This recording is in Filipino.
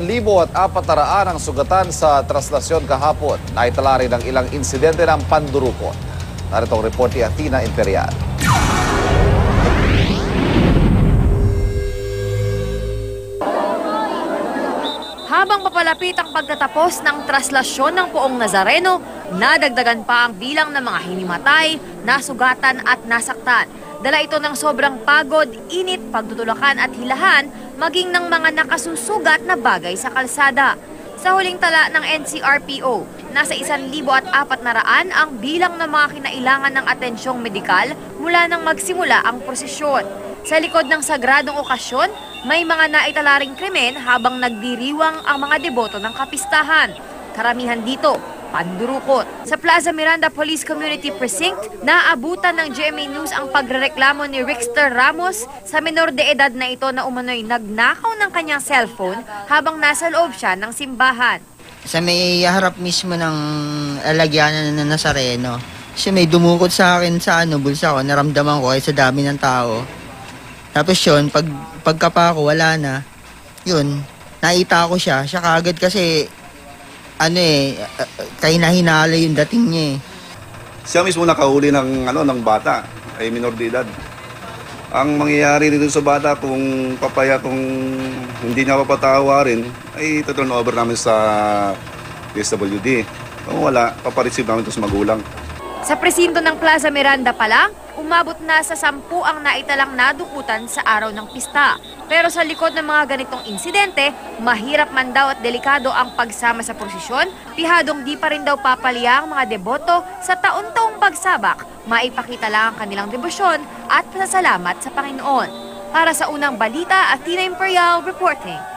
1,400 ang sugatan sa traslasyon kahapon. Naitala rin ang ilang insidente ng pandurukot. Narito ang report ni Athena Imperial. Habang papalapit ang pagtatapos ng traslasyon ng Poong Nazareno, nadagdagan pa ang bilang ng mga hinimatay, nasugatan at nasaktan. Dala ito ng sobrang pagod, init, pagtutulakan at hilahan, maging ng mga nakasusugat na bagay sa kalsada. Sa huling tala ng NCRPO, nasa 1,400 ang bilang ng mga kinailangan ng atensyong medikal mula nang magsimula ang prosesyon. Sa likod ng sagradong okasyon, may mga naitala ring krimen habang nagdiriwang ang mga deboto ng kapistahan. Karamihan dito, pandurukot. Sa Plaza Miranda Police Community Precinct, naabutan ng GMA News ang pagrereklamo ni Rickster Ramos sa menor de edad na ito na umano'y nagnakaw ng kanyang cellphone habang nasa loob siya ng simbahan. Sa may harap mismo ng alagyanan ng Nazareno, siya may dumukot sa akin sa bulsa ko, naramdaman ko sa dami ng tao. Tapos yun, pagkapa ko, wala na. Yun, naita ko siya. Siya kagad kasi, kahina-hinala yung dating niya eh. Siya mismo nakahuli ng bata, ay minor de edad. Ang mangyayari dito sa bata, kung hindi niya papatawarin, ay turn over namin sa DSWD. Kung wala, papareceive namin ito sa magulang. Sa presinto ng Plaza Miranda pa lang, umabot na sa 10 ang naitalang nadukutan sa araw ng pista. Pero sa likod ng mga ganitong insidente, mahirap man daw at delikado ang pagsama sa prosesyon, pihadong di pa rin daw papalya ang mga deboto sa taon-taong pagsabak, maipakita lang ang kanilang debosyon at pasasalamat sa Panginoon. Para sa unang balita, Athena Imperial reporting.